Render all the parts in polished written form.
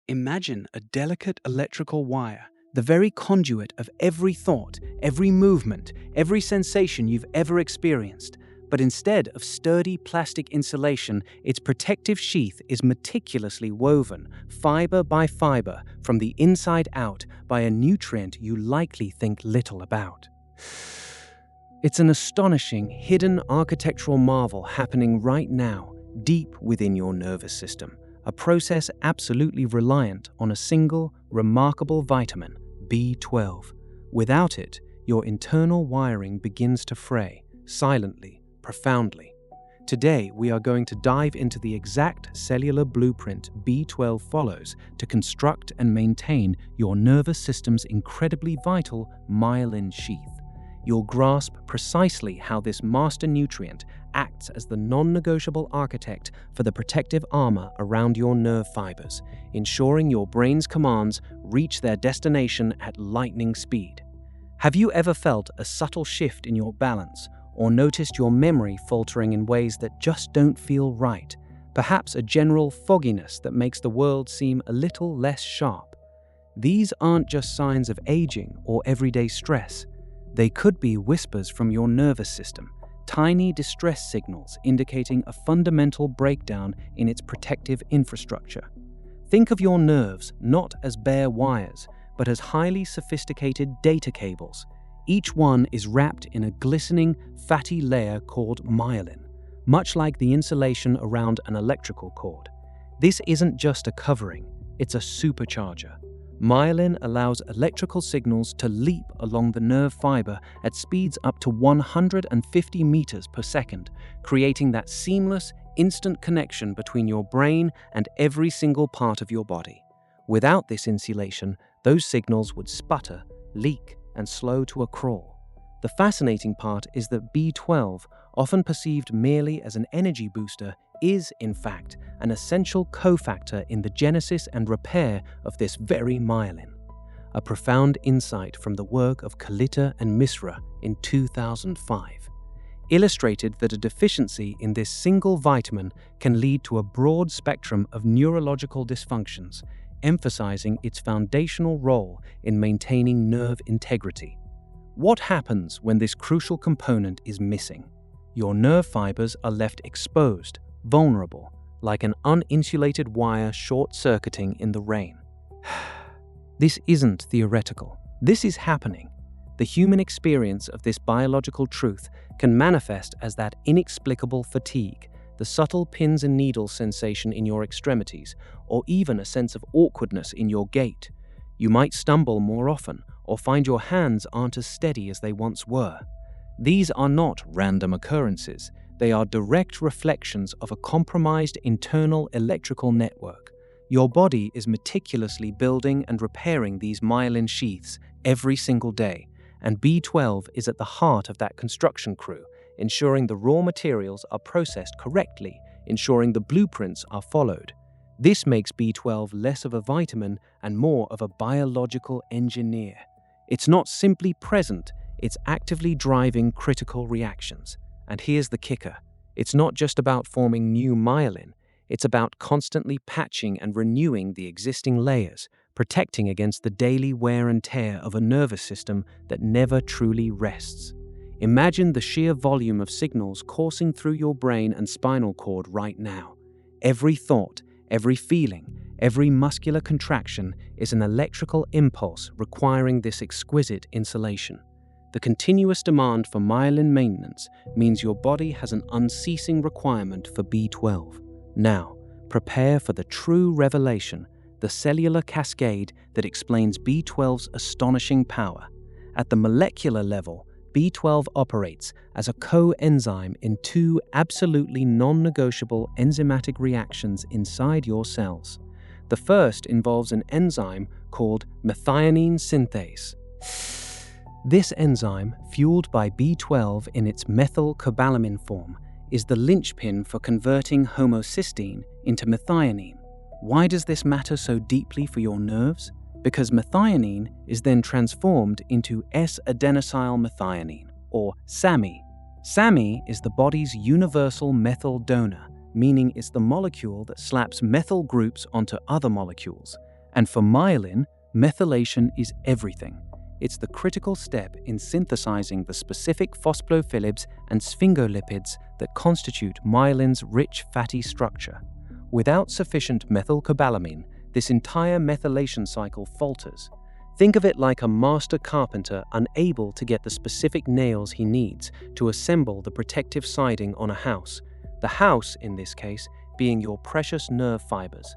Imagine a delicate electrical wire, the very conduit of every thought, every movement, every sensation you've ever experienced. But instead of sturdy plastic insulation, its protective sheath is meticulously woven, fiber by fiber, from the inside out by a nutrient you likely think little about. It's an astonishing, hidden architectural marvel happening right now, deep within your nervous system, a process absolutely reliant on a single, remarkable vitamin, B12. Without it, your internal wiring begins to fray, silently, profoundly. Today, we are going to dive into the exact cellular blueprint B12 follows to construct and maintain your nervous system's incredibly vital myelin sheath. You'll grasp precisely how this master nutrient acts as the non-negotiable architect for the protective armor around your nerve fibers, ensuring your brain's commands reach their destination at lightning speed. Have you ever felt a subtle shift in your balance, or noticed your memory faltering in ways that just don't feel right? Perhaps a general fogginess that makes the world seem a little less sharp. These aren't just signs of aging or everyday stress. They could be whispers from your nervous system, tiny distress signals indicating a fundamental breakdown in its protective infrastructure. Think of your nerves not as bare wires, but as highly sophisticated data cables. Each one is wrapped in a glistening, fatty layer called myelin, much like the insulation around an electrical cord. This isn't just a covering, it's a supercharger. Myelin allows electrical signals to leap along the nerve fiber at speeds up to 150 meters per second, creating that seamless, instant connection between your brain and every single part of your body. Without this insulation, those signals would sputter, leak, and slow to a crawl. The fascinating part is that B12, often perceived merely as an energy booster, is, in fact, an essential cofactor in the genesis and repair of this very myelin. A profound insight from the work of Kalita and Misra in 2005 illustrated that a deficiency in this single vitamin can lead to a broad spectrum of neurological dysfunctions, emphasizing its foundational role in maintaining nerve integrity. What happens when this crucial component is missing? Your nerve fibers are left exposed, vulnerable, like an uninsulated wire short-circuiting in the rain. This isn't theoretical. This is happening. The human experience of this biological truth can manifest as that inexplicable fatigue, the subtle pins and needles sensation in your extremities, or even a sense of awkwardness in your gait. You might stumble more often, or find your hands aren't as steady as they once were. These are not random occurrences. They are direct reflections of a compromised internal electrical network. Your body is meticulously building and repairing these myelin sheaths every single day, and B12 is at the heart of that construction crew, ensuring the raw materials are processed correctly, ensuring the blueprints are followed. This makes B12 less of a vitamin and more of a biological engineer. It's not simply present, it's actively driving critical reactions. And here's the kicker. It's not just about forming new myelin, it's about constantly patching and renewing the existing layers, protecting against the daily wear and tear of a nervous system that never truly rests. Imagine the sheer volume of signals coursing through your brain and spinal cord right now. Every thought, every feeling, every muscular contraction is an electrical impulse requiring this exquisite insulation. The continuous demand for myelin maintenance means your body has an unceasing requirement for B12. Now, prepare for the true revelation, the cellular cascade that explains B12's astonishing power. At the molecular level, B12 operates as a coenzyme in two absolutely non-negotiable enzymatic reactions inside your cells. The first involves an enzyme called methionine synthase. This enzyme, fueled by B12 in its methylcobalamin form, is the linchpin for converting homocysteine into methionine. Why does this matter so deeply for your nerves? Because methionine is then transformed into S-adenosylmethionine, or SAMe. SAMe is the body's universal methyl donor, meaning it's the molecule that slaps methyl groups onto other molecules. And for myelin, methylation is everything. It's the critical step in synthesizing the specific phospholipids and sphingolipids that constitute myelin's rich fatty structure. Without sufficient methylcobalamin, this entire methylation cycle falters. Think of it like a master carpenter unable to get the specific nails he needs to assemble the protective siding on a house. The house, in this case, being your precious nerve fibers.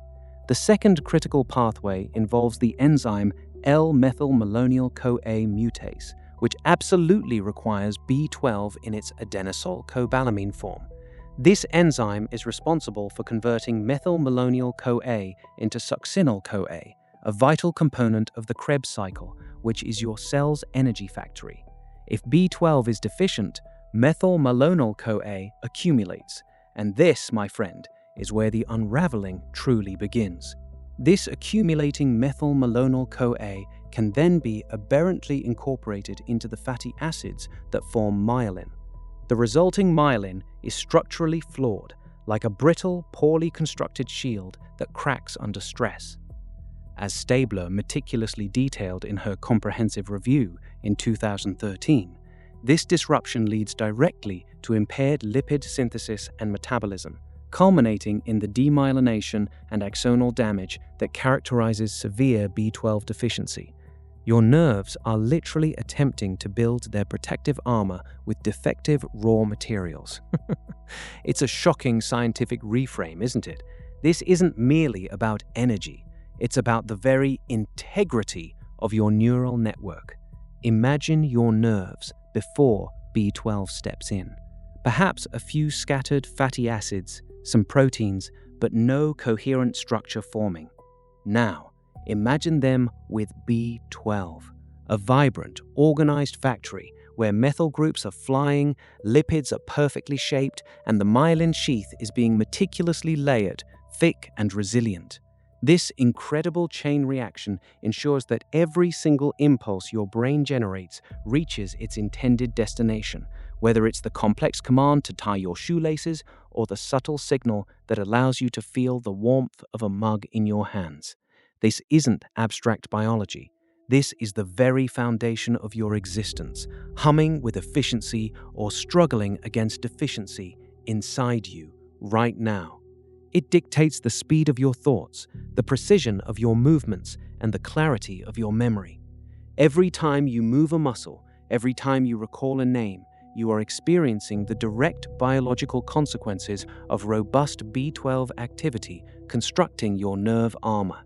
The second critical pathway involves the enzyme L-methylmalonyl-CoA mutase, which absolutely requires B12 in its adenosylcobalamin form. This enzyme is responsible for converting methylmalonyl-CoA into succinyl-CoA, a vital component of the Krebs cycle, which is your cell's energy factory. If B12 is deficient, methylmalonyl-CoA accumulates, and this, my friend, is where the unraveling truly begins. This accumulating methylmalonyl-CoA can then be aberrantly incorporated into the fatty acids that form myelin. The resulting myelin is structurally flawed, like a brittle, poorly constructed shield that cracks under stress. As Stabler meticulously detailed in her comprehensive review in 2013, this disruption leads directly to impaired lipid synthesis and metabolism, culminating in the demyelination and axonal damage that characterizes severe B12 deficiency. Your nerves are literally attempting to build their protective armor with defective raw materials. It's a shocking scientific reframe, isn't it? This isn't merely about energy. It's about the very integrity of your neural network. Imagine your nerves before B12 steps in. Perhaps a few scattered fatty acids, some proteins, but no coherent structure forming. Now, imagine them with B12, a vibrant, organized factory where methyl groups are flying, lipids are perfectly shaped, and the myelin sheath is being meticulously layered, thick and resilient. This incredible chain reaction ensures that every single impulse your brain generates reaches its intended destination, whether it's the complex command to tie your shoelaces or the subtle signal that allows you to feel the warmth of a mug in your hands. This isn't abstract biology. This is the very foundation of your existence, humming with efficiency or struggling against deficiency inside you right now. It dictates the speed of your thoughts, the precision of your movements, and the clarity of your memory. Every time you move a muscle, every time you recall a name, you are experiencing the direct biological consequences of robust B12 activity constructing your nerve armor.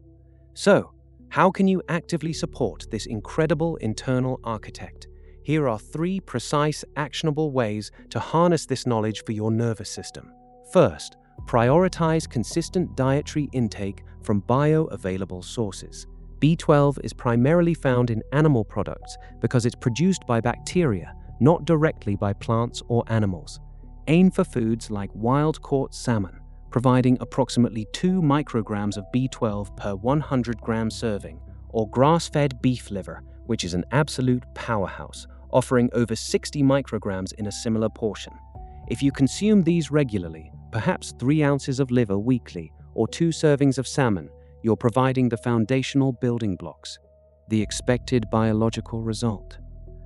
So, how can you actively support this incredible internal architect? Here are 3 precise, actionable ways to harness this knowledge for your nervous system. First, prioritize consistent dietary intake from bioavailable sources. B12 is primarily found in animal products because it's produced by bacteria, not directly by plants or animals. Aim for foods like wild-caught salmon, providing approximately 2 micrograms of B12 per 100-gram serving, or grass-fed beef liver, which is an absolute powerhouse, offering over 60 micrograms in a similar portion. If you consume these regularly, perhaps 3 ounces of liver weekly or 2 servings of salmon, you're providing the foundational building blocks. The expected biological result: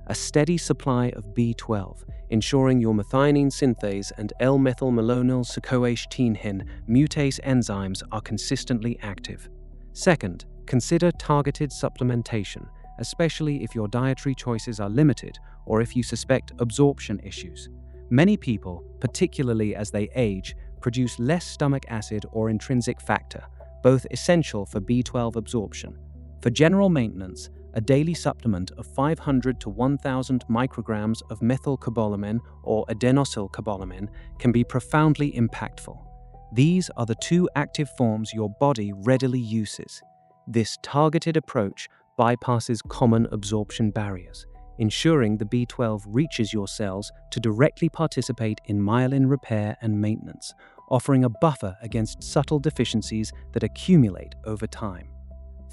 a steady supply of B12, ensuring your methionine synthase and L-methylmalonyl-CoA mutase enzymes are consistently active. Second, consider targeted supplementation, especially if your dietary choices are limited or if you suspect absorption issues. Many people, particularly as they age, produce less stomach acid or intrinsic factor, both essential for B12 absorption. For general maintenance, a daily supplement of 500 to 1,000 micrograms of methylcobalamin or adenosylcobalamin can be profoundly impactful. These are the 2 active forms your body readily uses. This targeted approach bypasses common absorption barriers, ensuring the B12 reaches your cells to directly participate in myelin repair and maintenance, offering a buffer against subtle deficiencies that accumulate over time.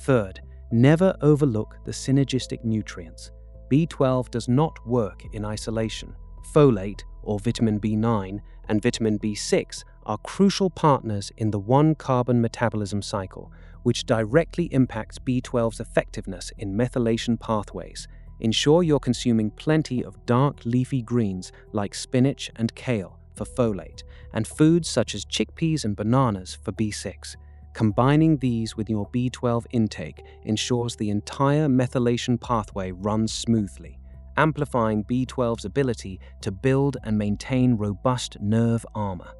Third, never overlook the synergistic nutrients. B12 does not work in isolation. Folate, or vitamin B9, and vitamin B6 are crucial partners in the 1-carbon metabolism cycle, which directly impacts B12's effectiveness in methylation pathways. Ensure you're consuming plenty of dark leafy greens like spinach and kale for folate, and foods such as chickpeas and bananas for B6. Combining these with your B12 intake ensures the entire methylation pathway runs smoothly, amplifying B12's ability to build and maintain robust nerve armor.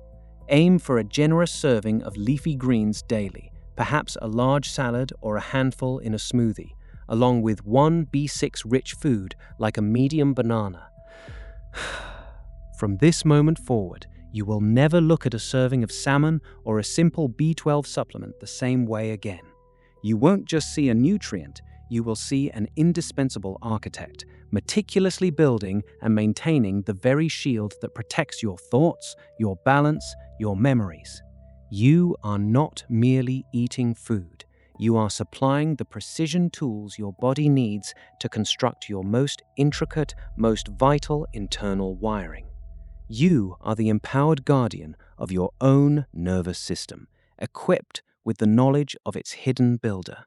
Aim for a generous serving of leafy greens daily, perhaps a large salad or a handful in a smoothie, along with one B6-rich food like a medium banana. From this moment forward, you will never look at a serving of salmon or a simple B12 supplement the same way again. You won't just see a nutrient, you will see an indispensable architect, meticulously building and maintaining the very shield that protects your thoughts, your balance, your memories. You are not merely eating food. You are supplying the precision tools your body needs to construct your most intricate, most vital internal wiring. You are the empowered guardian of your own nervous system, equipped with the knowledge of its hidden builder.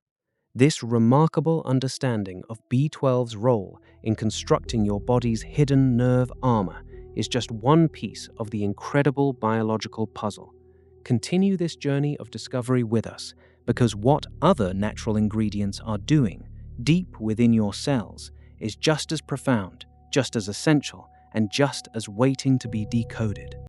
This remarkable understanding of B12's role in constructing your body's hidden nerve armor is just one piece of the incredible biological puzzle. Continue this journey of discovery with us, because what other natural ingredients are doing deep within your cells is just as profound, just as essential, and just as waiting to be decoded.